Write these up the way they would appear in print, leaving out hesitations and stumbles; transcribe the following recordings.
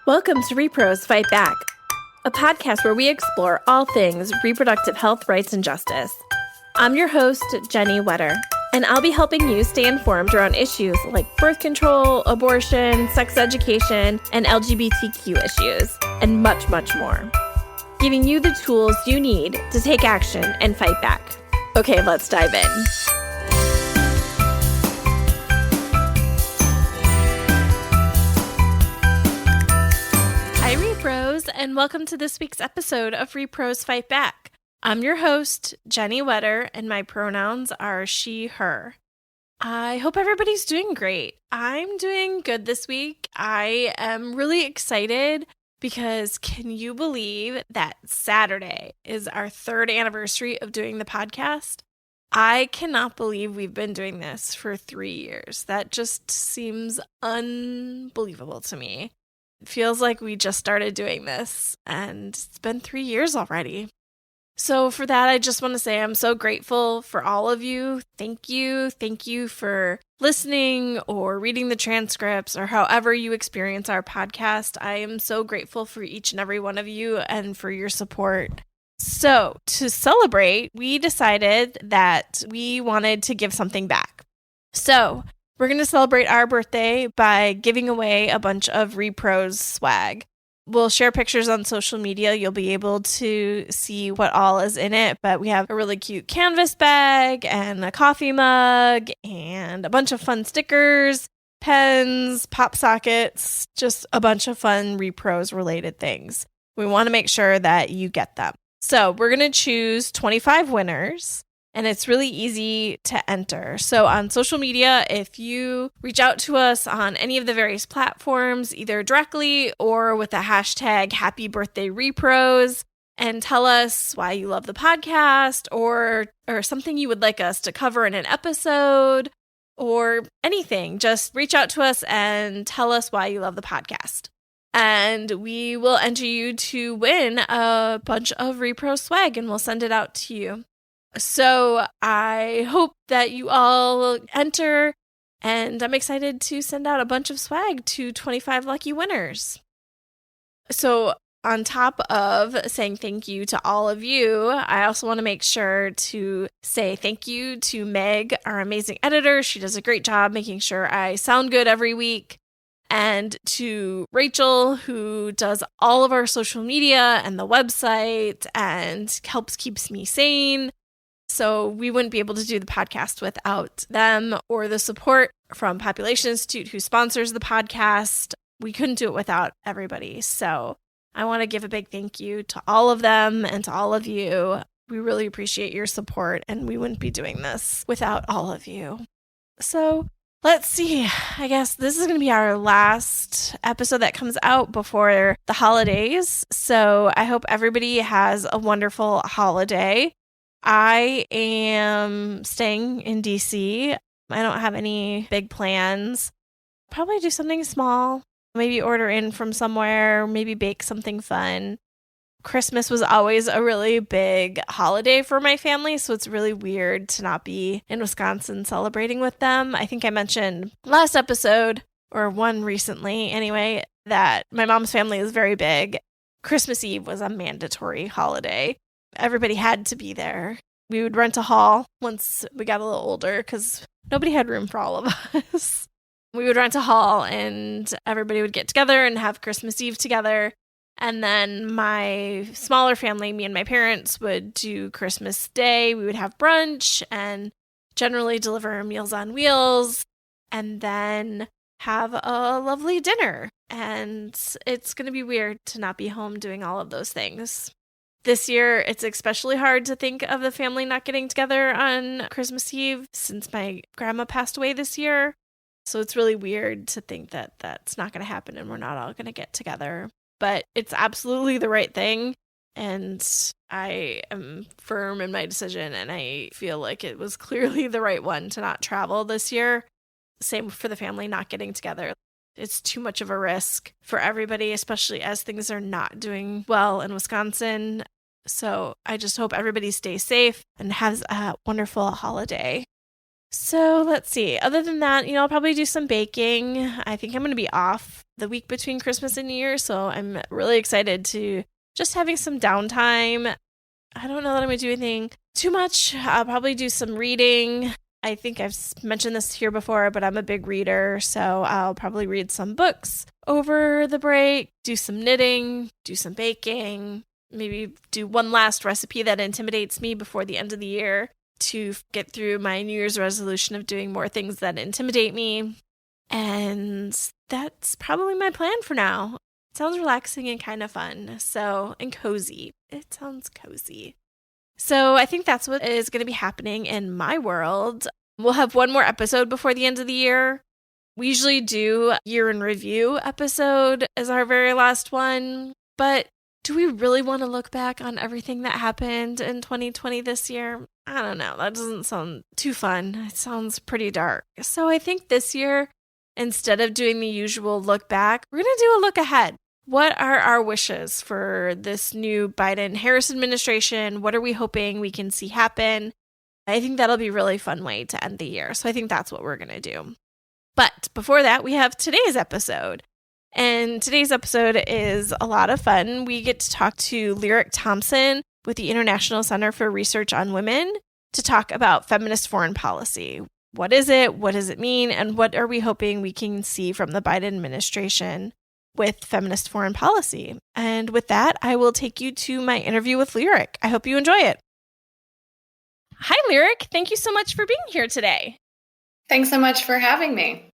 Welcome to rePROs Fight Back, a podcast where we explore all things reproductive health, rights, and justice. I'm your host, Jenny Wetter, and I'll be helping you stay informed around issues like birth control, abortion, sex education, and LGBTQ issues, and much, much more. Giving you the tools you need to take action and fight back. Okay, let's dive in. Hi, rePROs, and welcome to this week's episode of rePROs Fight Back. I'm your host, Jenny Wetter, and my pronouns are she, her. I hope everybody's doing great. I'm doing good this week. I am really excited because can you believe that Saturday is our 3rd anniversary of doing the podcast? I cannot believe we've been doing this for 3 years. That just seems unbelievable to me. It feels like we just started doing this, and it's been 3 years already. So for that, I just want to say I'm so grateful for all of you. Thank you. Thank you for listening or reading the transcripts or however you experience our podcast. I am so grateful for each and every one of you and for your support. So to celebrate, we decided that we wanted to give something back. So we're going to celebrate our birthday by giving away a bunch of rePROs swag. We'll share pictures on social media. You'll be able to see what all is in it, but we have a really cute canvas bag and a coffee mug and a bunch of fun stickers, pens, pop sockets, just a bunch of fun rePROs related things. We want to make sure that you get them. So we're going to choose 25 winners. And it's really easy to enter. So on social media, if you reach out to us on any of the various platforms, either directly or with the hashtag Happy Birthday rePROs, and tell us why you love the podcast or something you would like us to cover in an episode or anything, just reach out to us and tell us why you love the podcast. And we will enter you to win a bunch of rePRO swag and we'll send it out to you. So I hope that you all enter, and I'm excited to send out a bunch of swag to 25 lucky winners. So on top of saying thank you to all of you, I also want to make sure to say thank you to Meg, our amazing editor. She does a great job making sure I sound good every week. And to Rachel, who does all of our social media and the website and keeps me sane. So we wouldn't be able to do the podcast without them or the support from Population Institute, who sponsors the podcast. We couldn't do it without everybody. So I want to give a big thank you to all of them and to all of you. We really appreciate your support, and we wouldn't be doing this without all of you. So let's see. I guess this is going to be our last episode that comes out before the holidays. So I hope everybody has a wonderful holiday. I am staying in DC. I don't have any big plans. Probably do something small. Maybe order in from somewhere. Maybe bake something fun. Christmas was always a really big holiday for my family, so it's really weird to not be in Wisconsin celebrating with them. I think I mentioned last episode, or one recently anyway, that my mom's family is very big. Christmas Eve was a mandatory holiday. Everybody had to be there. We would rent a hall once we got a little older because nobody had room for all of us. We would rent a hall and everybody would get together and have Christmas Eve together. And then my smaller family, me and my parents, would do Christmas Day. We would have brunch and generally deliver Meals on Wheels and then have a lovely dinner. And it's going to be weird to not be home doing all of those things. This year, it's especially hard to think of the family not getting together on Christmas Eve since my grandma passed away this year. So it's really weird to think that that's not going to happen and we're not all going to get together. But it's absolutely the right thing. And I am firm in my decision. And I feel like it was clearly the right one to not travel this year. Same for the family not getting together. It's too much of a risk for everybody, especially as things are not doing well in Wisconsin. So I just hope everybody stays safe and has a wonderful holiday. So let's see. Other than that, I'll probably do some baking. I think I'm going to be off the week between Christmas and New Year, so I'm really excited to just having some downtime. I don't know that I'm going to do anything too much. I'll probably do some reading. I think I've mentioned this here before, but I'm a big reader, so I'll probably read some books over the break, do some knitting, do some baking, maybe do one last recipe that intimidates me before the end of the year to get through my New Year's resolution of doing more things that intimidate me. And that's probably my plan for now. It sounds relaxing and kind of fun. And cozy. It sounds cozy. So I think that's what is going to be happening in my world. We'll have one more episode before the end of the year. We usually do year in review episode as our very last one. But do we really want to look back on everything that happened in 2020 this year? I don't know. That doesn't sound too fun. It sounds pretty dark. So I think this year, instead of doing the usual look back, we're going to do a look ahead. What are our wishes for this new Biden-Harris administration? What are we hoping we can see happen? I think that'll be a really fun way to end the year. So I think that's what we're going to do. But before that, we have today's episode. And today's episode is a lot of fun. We get to talk to Lyric Thompson with the International Center for Research on Women to talk about feminist foreign policy. What is it? What does it mean? And what are we hoping we can see from the Biden administration with feminist foreign policy? And with that, I will take you to my interview with Lyric. I hope you enjoy it. Hi, Lyric. Thank you so much for being here today. Thanks so much for having me.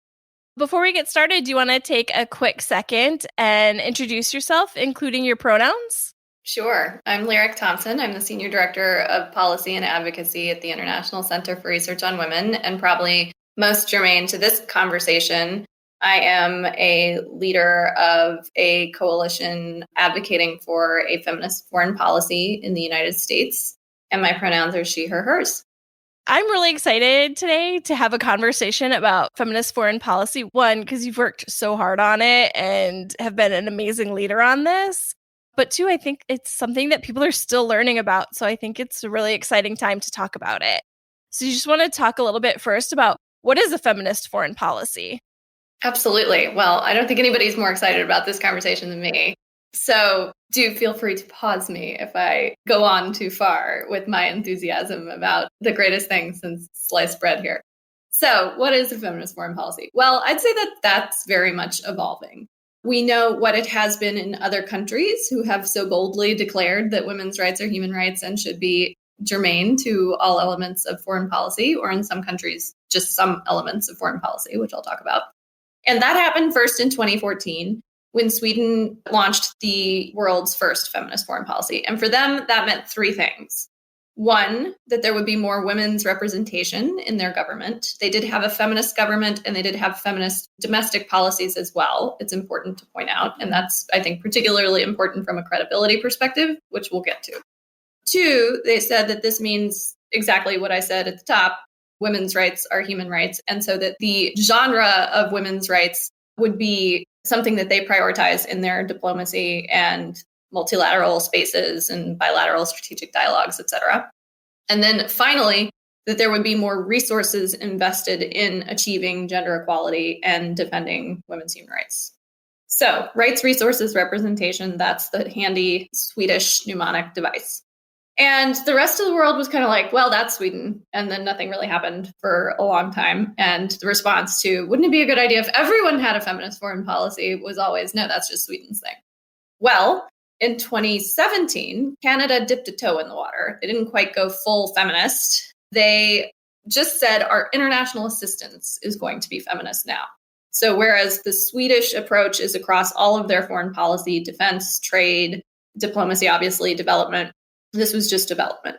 Before we get started, do you want to take a quick second and introduce yourself, including your pronouns? Sure. I'm Lyric Thompson. I'm the Senior Director of Policy and Advocacy at the International Center for Research on Women, and probably most germane to this conversation, I am a leader of a coalition advocating for a feminist foreign policy in the United States, and my pronouns are she, her, hers. I'm really excited today to have a conversation about feminist foreign policy. One, because you've worked so hard on it and have been an amazing leader on this. But two, I think it's something that people are still learning about. So I think it's a really exciting time to talk about it. So you just want to talk a little bit first about what is a feminist foreign policy? Absolutely. Well, I don't think anybody's more excited about this conversation than me. So do feel free to pause me if I go on too far with my enthusiasm about the greatest thing since sliced bread here. So what is a feminist foreign policy? Well, I'd say that that's very much evolving. We know what it has been in other countries who have so boldly declared that women's rights are human rights and should be germane to all elements of foreign policy, or in some countries, just some elements of foreign policy, which I'll talk about. And that happened first in 2014. When Sweden launched the world's first feminist foreign policy. And for them, that meant three things. One, that there would be more women's representation in their government. They did have a feminist government and they did have feminist domestic policies as well. It's important to point out. And that's, I think, particularly important from a credibility perspective, which we'll get to. Two, they said that this means exactly what I said at the top. Women's rights are human rights. And so that the genre of women's rights would be something that they prioritize in their diplomacy and multilateral spaces and bilateral strategic dialogues, et cetera. And then finally, that there would be more resources invested in achieving gender equality and defending women's human rights. So rights, resources, representation, that's the handy Swedish mnemonic device. And the rest of the world was kind of like, well, that's Sweden. And then nothing really happened for a long time. And the response to, wouldn't it be a good idea if everyone had a feminist foreign policy, was always, no, that's just Sweden's thing. Well, in 2017, Canada dipped a toe in the water. They didn't quite go full feminist. They just said our international assistance is going to be feminist now. So whereas the Swedish approach is across all of their foreign policy, defense, trade, diplomacy, obviously, development, this was just development.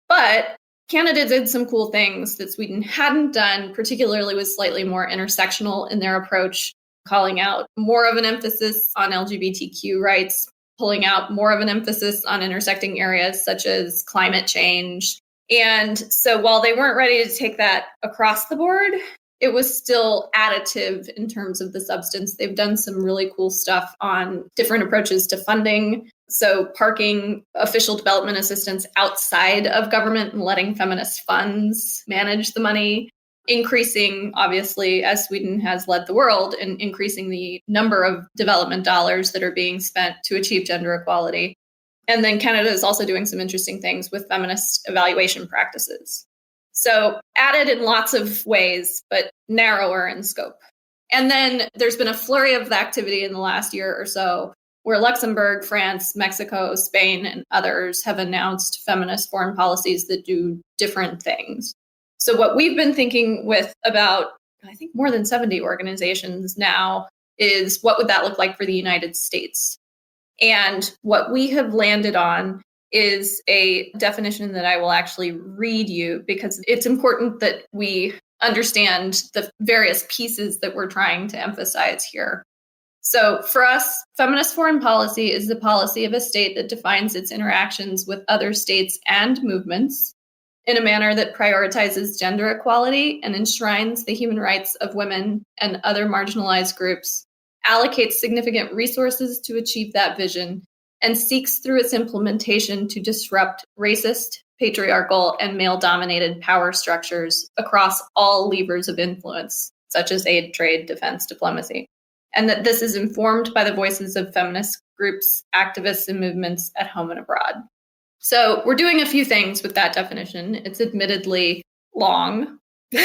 But Canada did some cool things that Sweden hadn't done, particularly was slightly more intersectional in their approach, calling out more of an emphasis on LGBTQ rights, pulling out more of an emphasis on intersecting areas such as climate change. And so while they weren't ready to take that across the board, it was still additive in terms of the substance. They've done some really cool stuff on different approaches to funding. So parking official development assistance outside of government and letting feminist funds manage the money. increasing, obviously, as Sweden has led the world, in increasing the number of development dollars that are being spent to achieve gender equality. And then Canada is also doing some interesting things with feminist evaluation practices. So added in lots of ways, but narrower in scope. And then there's been a flurry of activity in the last year or so where Luxembourg, France, Mexico, Spain, and others have announced feminist foreign policies that do different things. So what we've been thinking with about, I think, more than 70 organizations now is what would that look like for the United States? And what we have landed on is a definition that I will actually read you because it's important that we understand the various pieces that we're trying to emphasize here. So for us, feminist foreign policy is the policy of a state that defines its interactions with other states and movements in a manner that prioritizes gender equality and enshrines the human rights of women and other marginalized groups, allocates significant resources to achieve that vision, and seeks through its implementation to disrupt racist, patriarchal, and male-dominated power structures across all levers of influence, such as aid, trade, defense, diplomacy. And that this is informed by the voices of feminist groups, activists, and movements at home and abroad. So we're doing a few things with that definition. It's admittedly long. But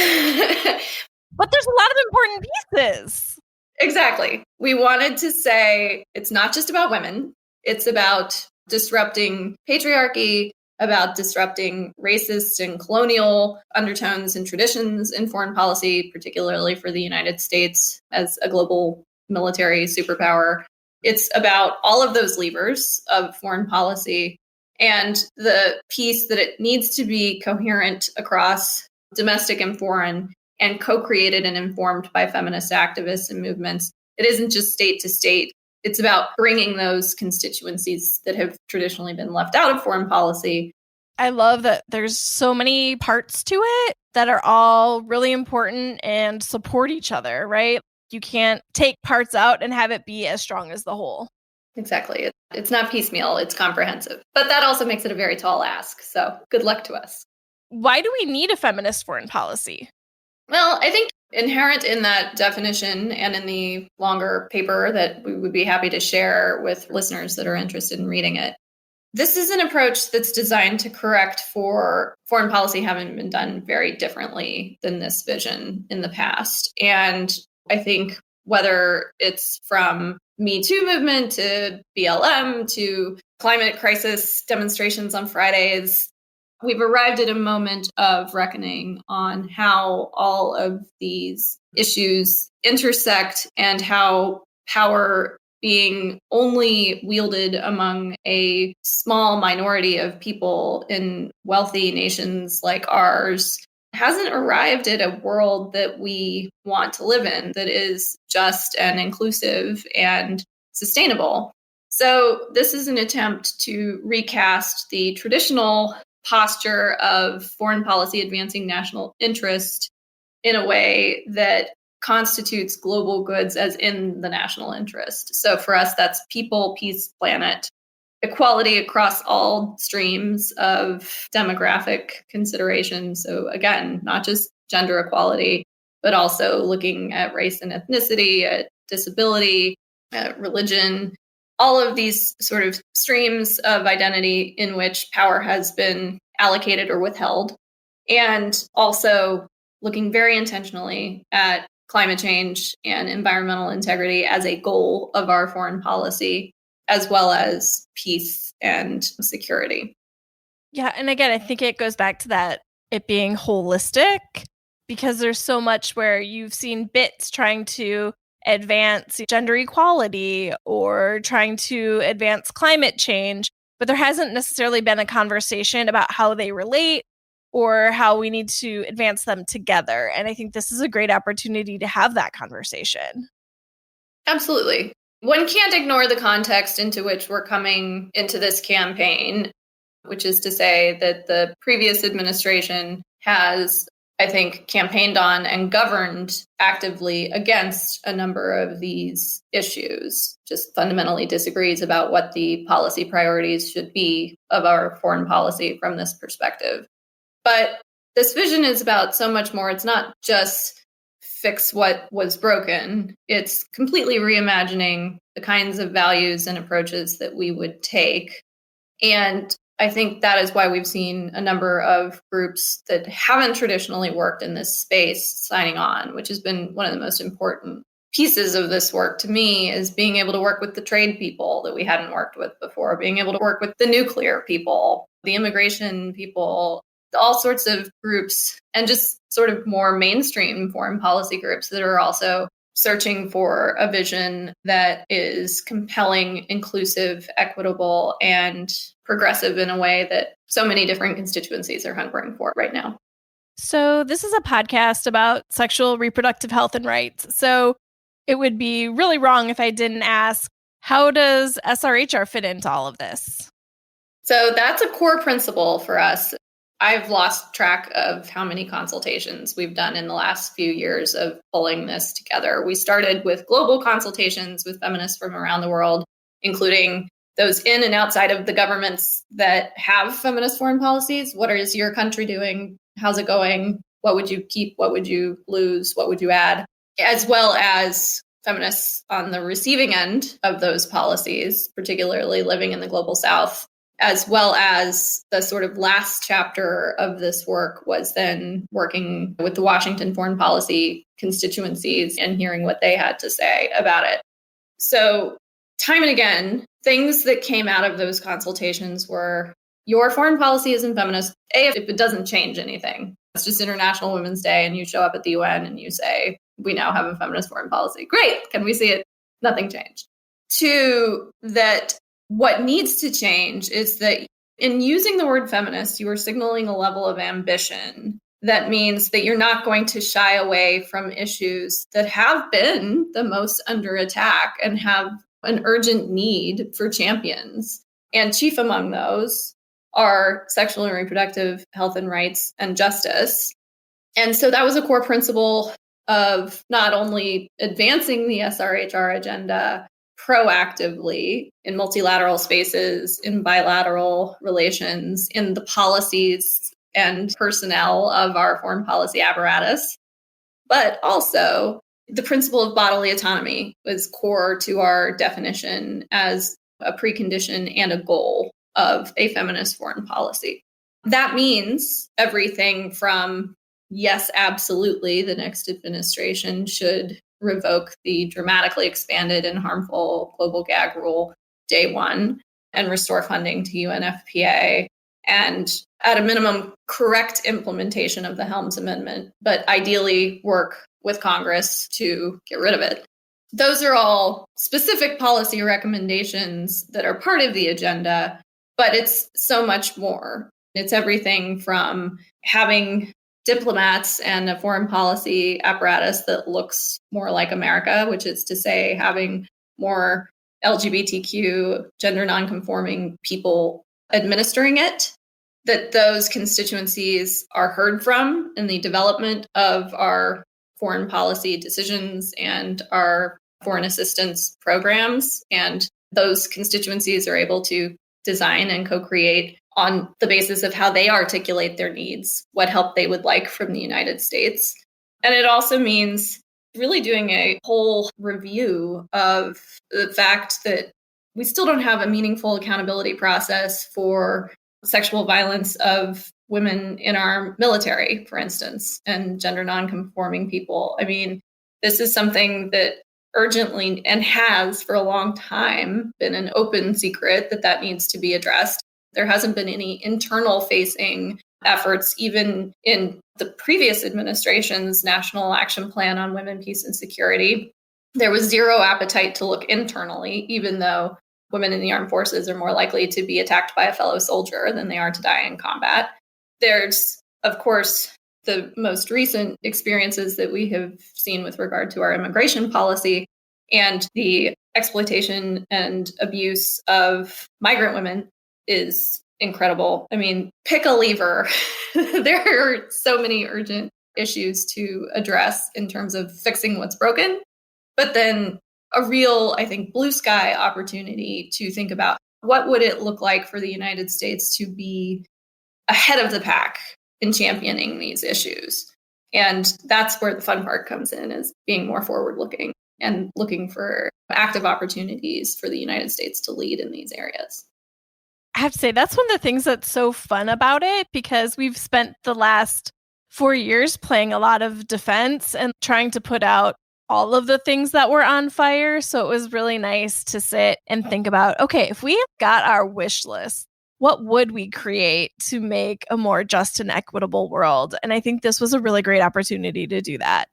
there's a lot of important pieces. Exactly. We wanted to say it's not just about women. It's about disrupting patriarchy, about disrupting racist and colonial undertones and traditions in foreign policy, particularly for the United States as a global military superpower. It's about all of those levers of foreign policy and the piece that it needs to be coherent across domestic and foreign and co-created and informed by feminist activists and movements. It isn't just state to state. It's about bringing those constituencies that have traditionally been left out of foreign policy. I love that there's so many parts to it that are all really important and support each other, right? You can't take parts out and have it be as strong as the whole. Exactly. It's not piecemeal, it's comprehensive. But that also makes it a very tall ask. So good luck to us. Why do we need a feminist foreign policy? Well, I think inherent in that definition and in the longer paper that we would be happy to share with listeners that are interested in reading it, this is an approach that's designed to correct for foreign policy having been done very differently than this vision in the past. And I think whether it's from Me Too movement to BLM to climate crisis demonstrations on Fridays, we've arrived at a moment of reckoning on how all of these issues intersect and how power being only wielded among a small minority of people in wealthy nations like ours hasn't arrived at a world that we want to live in that is just and inclusive and sustainable. So this is an attempt to recast the traditional posture of foreign policy advancing national interest in a way that constitutes global goods as in the national interest. So for us, that's people, peace, planet, equality across all streams of demographic considerations. So again, not just gender equality, but also looking at race and ethnicity, at disability, at religion, all of these sort of streams of identity in which power has been allocated or withheld. And also looking very intentionally at climate change and environmental integrity as a goal of our foreign policy, as well as peace and security. Yeah, and again, I think it goes back to that, it being holistic, because there's so much where you've seen bits trying to advance gender equality or trying to advance climate change, but there hasn't necessarily been a conversation about how they relate or how we need to advance them together. And I think this is a great opportunity to have that conversation. Absolutely. One can't ignore the context into which we're coming into this campaign, which is to say that the previous administration has, I think, campaigned on and governed actively against a number of these issues, just fundamentally disagrees about what the policy priorities should be of our foreign policy from this perspective. But this vision is about so much more. It's not just fix what was broken. It's completely reimagining the kinds of values and approaches that we would take. And I think that is why we've seen a number of groups that haven't traditionally worked in this space signing on, which has been one of the most important pieces of this work to me, is being able to work with the trade people that we hadn't worked with before, being able to work with the nuclear people, the immigration people, all sorts of groups, and just sort of more mainstream foreign policy groups that are also searching for a vision that is compelling, inclusive, equitable, and progressive in a way that so many different constituencies are hungering for right now. So this is a podcast about sexual reproductive health and rights. So it would be really wrong if I didn't ask, how does SRHR fit into all of this? So that's a core principle for us. I've lost track of how many consultations we've done in the last few years of pulling this together. We started with global consultations with feminists from around the world, including those in and outside of the governments that have feminist foreign policies. What is your country doing? How's it going? What would you keep? What would you lose? What would you add? As well as feminists on the receiving end of those policies, particularly living in the global South. As well as the sort of last chapter of this work was then working with the Washington foreign policy constituencies and hearing what they had to say about it. So time and again, things that came out of those consultations were, your foreign policy isn't feminist, if it doesn't change anything. It's just International Women's Day and you show up at the UN and you say, we now have a feminist foreign policy. Great. Can we see it? Nothing changed. Two, that what needs to change is that in using the word feminist, you are signaling a level of ambition that means that you're not going to shy away from issues that have been the most under attack and have an urgent need for champions. And chief among those are sexual and reproductive health and rights and justice. And so that was a core principle of not only advancing the SRHR agenda proactively in multilateral spaces, in bilateral relations, in the policies and personnel of our foreign policy apparatus, but also the principle of bodily autonomy was core to our definition as a precondition and a goal of a feminist foreign policy. That means everything from, yes, absolutely, the next administration should revoke the dramatically expanded and harmful global gag rule day one and restore funding to UNFPA, and at a minimum, correct implementation of the Helms Amendment, but ideally work with Congress to get rid of it. Those are all specific policy recommendations that are part of the agenda, but it's so much more. It's everything from having diplomats and a foreign policy apparatus that looks more like America, which is to say having more LGBTQ, gender nonconforming people administering it, that those constituencies are heard from in the development of our foreign policy decisions and our foreign assistance programs. And those constituencies are able to design and co-create on the basis of how they articulate their needs, what help they would like from the United States. And it also means really doing a whole review of the fact that we still don't have a meaningful accountability process for sexual violence of women in our military, for instance, and gender nonconforming people. I mean, this is something that urgently and has for a long time been an open secret that needs to be addressed. There hasn't been any internal facing efforts, even in the previous administration's National Action Plan on Women, Peace, and Security. There was zero appetite to look internally, even though women in the armed forces are more likely to be attacked by a fellow soldier than they are to die in combat. There's, of course, the most recent experiences that we have seen with regard to our immigration policy and the exploitation and abuse of migrant women is incredible. I mean, pick a lever. There are so many urgent issues to address in terms of fixing what's broken, but then a real, I think, blue sky opportunity to think about what would it look like for the United States to be ahead of the pack in championing these issues. And that's where the fun part comes in, is being more forward-looking and looking for active opportunities for the United States to lead in these areas. I have to say, that's one of the things that's so fun about it, because we've spent the last 4 years playing a lot of defense and trying to put out all of the things that were on fire. So it was really nice to sit and think about, okay, if we got our wish list, what would we create to make a more just and equitable world? And I think this was a really great opportunity to do that.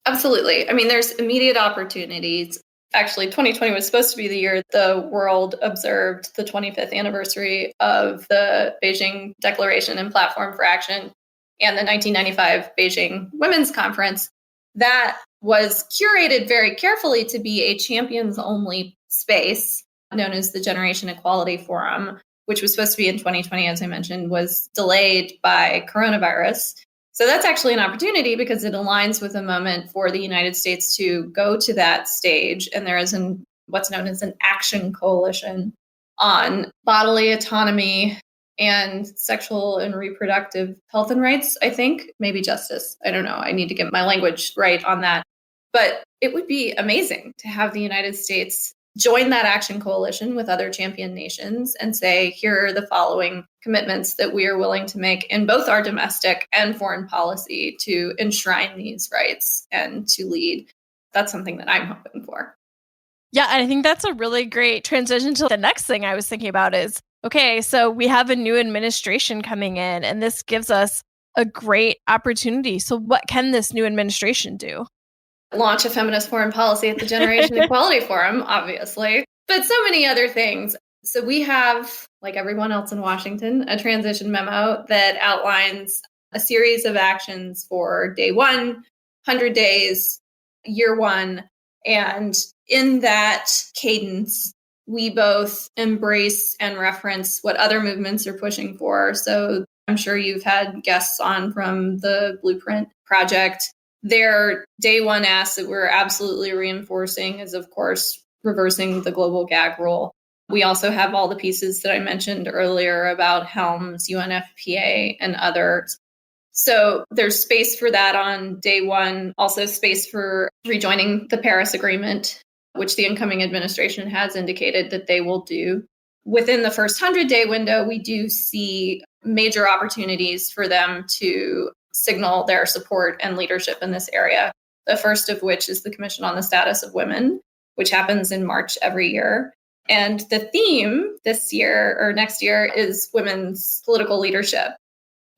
Absolutely. I mean, there's immediate opportunities. Actually, 2020 was supposed to be the year the world observed the 25th anniversary of the Beijing Declaration and Platform for Action and the 1995 Beijing Women's Conference. That was curated very carefully to be a champions-only space known as the Generation Equality Forum, which was supposed to be in 2020, as I mentioned, was delayed by coronavirus. So that's actually an opportunity, because it aligns with a moment for the United States to go to that stage. And there is what's known as an action coalition on bodily autonomy and sexual and reproductive health and rights, I think, maybe justice. I don't know. I need to get my language right on that. But it would be amazing to have the United States join that action coalition with other champion nations and say, here are the following commitments that we are willing to make in both our domestic and foreign policy to enshrine these rights and to lead. That's something that I'm hoping for. Yeah, I think that's a really great transition to the next thing I was thinking about is, okay, so we have a new administration coming in, and this gives us a great opportunity. So what can this new administration do? Launch a feminist foreign policy at the Generation Equality Forum, obviously, but so many other things. So we have, like everyone else in Washington, a transition memo that outlines a series of actions for day 1, 100 days, year 1. And in that cadence, we both embrace and reference what other movements are pushing for. So I'm sure you've had guests on from the Blueprint Project. Their day 1 ask that we're absolutely reinforcing is, of course, reversing the global gag rule. We also have all the pieces that I mentioned earlier about Helms, UNFPA, and others. So there's space for that on day 1, also space for rejoining the Paris Agreement, which the incoming administration has indicated that they will do. Within the first 100-day window, we do see major opportunities for them to signal their support and leadership in this area. The first of which is the Commission on the Status of Women, which happens in March every year. And the theme this year or next year is women's political leadership.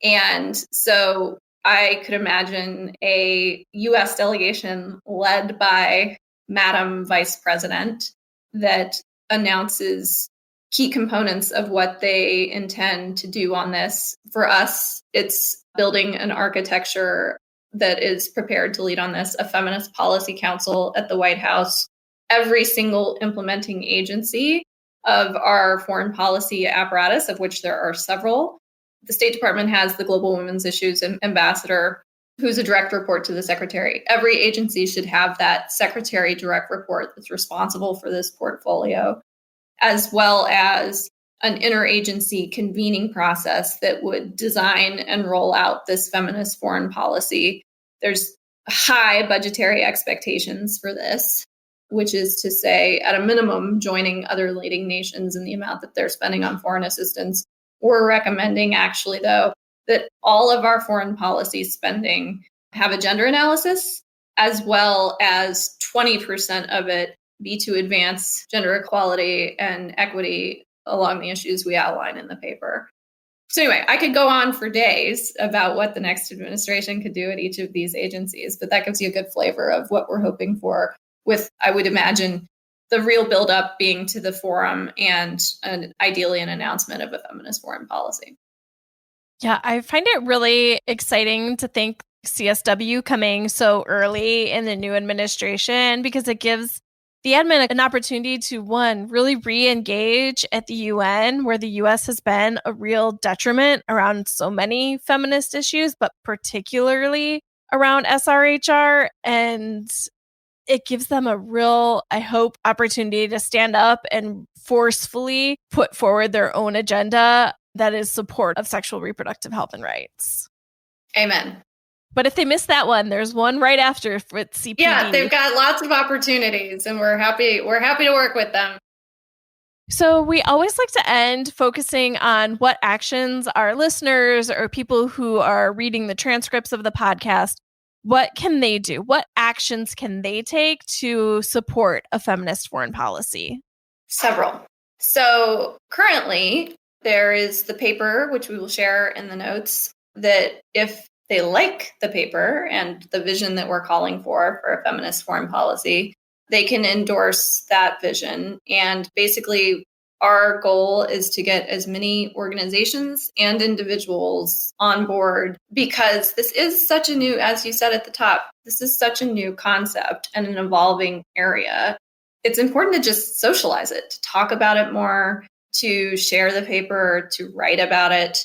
And so I could imagine a US delegation led by Madam Vice President that announces key components of what they intend to do on this. For us, it's building an architecture that is prepared to lead on this, a feminist policy council at the White House. Every single implementing agency of our foreign policy apparatus, of which there are several. The State Department has the Global Women's Issues Ambassador, who's a direct report to the secretary. Every agency should have that secretary direct report that's responsible for this portfolio, as well as an interagency convening process that would design and roll out this feminist foreign policy. There's high budgetary expectations for this, which is to say, at a minimum, joining other leading nations in the amount that they're spending on foreign assistance. We're recommending, actually, though, that all of our foreign policy spending have a gender analysis, as well as 20% of it be to advance gender equality and equity along the issues we outline in the paper. So anyway, I could go on for days about what the next administration could do at each of these agencies, but that gives you a good flavor of what we're hoping for, with, I would imagine, the real buildup being to the forum and ideally an announcement of a feminist foreign policy. Yeah, I find it really exciting to think CSW coming so early in the new administration, because it gives the admin an opportunity to, one, really re-engage at the UN, where the US has been a real detriment around so many feminist issues, but particularly around SRHR. And it gives them a real, I hope, opportunity to stand up and forcefully put forward their own agenda that is support of sexual reproductive health and rights. Amen. But if they miss that one, there's one right after with CPD. Yeah, they've got lots of opportunities, and we're happy to work with them. So we always like to end focusing on what actions our listeners or people who are reading the transcripts of the podcast, what can they do? What actions can they take to support a feminist foreign policy? Several. So currently, there is the paper, which we will share in the notes, that if they like the paper and the vision that we're calling for a feminist foreign policy, they can endorse that vision. And basically, our goal is to get as many organizations and individuals on board, because this is such a new, as you said at the top, this is such a new concept and an evolving area. It's important to just socialize it, to talk about it more, to share the paper, to write about it,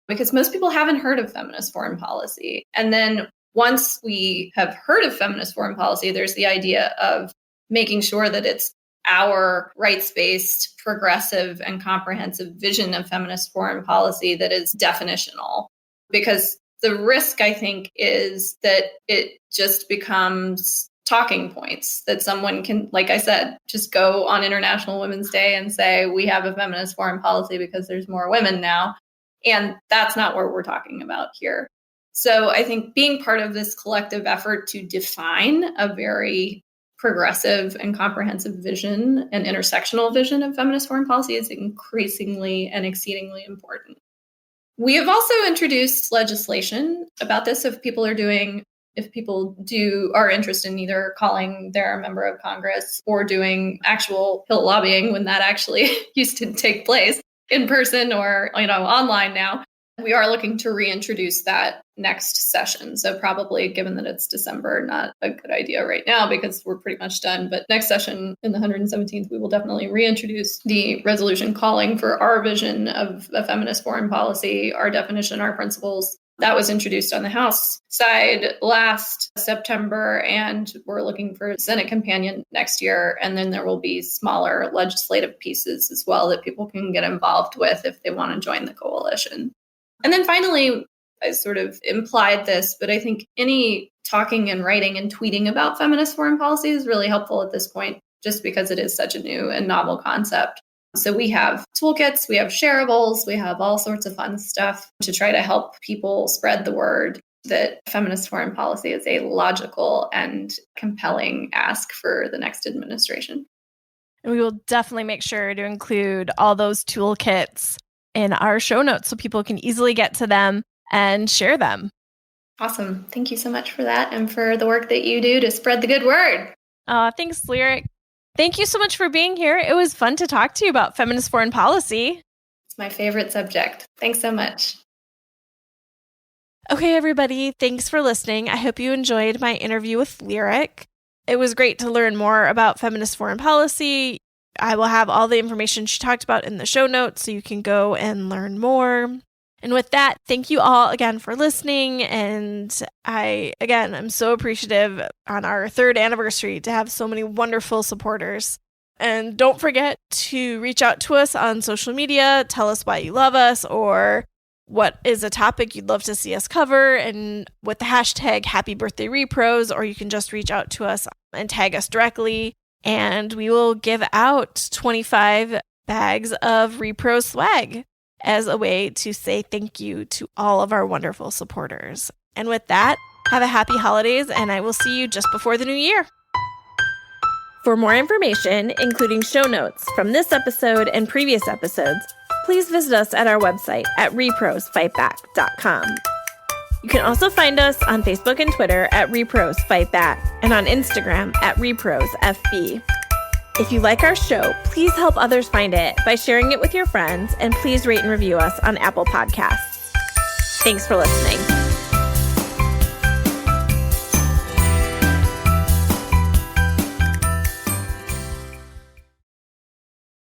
because most people haven't heard of feminist foreign policy. And then once we have heard of feminist foreign policy, there's the idea of making sure that it's our rights-based, progressive, and comprehensive vision of feminist foreign policy that is definitional. Because the risk, I think, is that it just becomes talking points that someone can, like I said, just go on International Women's Day and say, we have a feminist foreign policy because there's more women now. And that's not what we're talking about here. So I think being part of this collective effort to define a very progressive and comprehensive vision and intersectional vision of feminist foreign policy is increasingly and exceedingly important. We have also introduced legislation about this if people are interested in either calling their member of Congress or doing actual Hill lobbying when that actually used to take place in person or online now. We are looking to reintroduce that next session. So probably, given that it's December, not a good idea right now because we're pretty much done. But next session in the 117th, we will definitely reintroduce the resolution calling for our vision of a feminist foreign policy, our definition, our principles. That was introduced on the House side last September, and we're looking for a Senate companion next year. And then there will be smaller legislative pieces as well that people can get involved with if they want to join the coalition. And then finally, I sort of implied this, but I think any talking and writing and tweeting about feminist foreign policy is really helpful at this point, just because it is such a new and novel concept. So we have toolkits, we have shareables, we have all sorts of fun stuff to try to help people spread the word that feminist foreign policy is a logical and compelling ask for the next administration. And we will definitely make sure to include all those toolkits in our show notes so people can easily get to them and share them. Awesome. Thank you so much for that and for the work that you do to spread the good word. Thanks, Lyric. Thank you so much for being here. It was fun to talk to you about feminist foreign policy. It's my favorite subject. Thanks so much. Okay, everybody. Thanks for listening. I hope you enjoyed my interview with Lyric. It was great to learn more about feminist foreign policy. I will have all the information she talked about in the show notes so you can go and learn more. And with that, thank you all again for listening. And I'm so appreciative on our 3rd anniversary to have so many wonderful supporters. And don't forget to reach out to us on social media. Tell us why you love us or what is a topic you'd love to see us cover, and with the hashtag Happy Birthday rePROs, or you can just reach out to us and tag us directly. And we will give out 25 bags of rePRO swag as a way to say thank you to all of our wonderful supporters. And with that, have a happy holidays, and I will see you just before the new year. For more information, including show notes from this episode and previous episodes, please visit us at our website at reprosfightback.com. You can also find us on Facebook and Twitter at rePROs Fight Back and on Instagram at rePROsFB. If you like our show, please help others find it by sharing it with your friends, and please rate and review us on Apple Podcasts. Thanks for listening.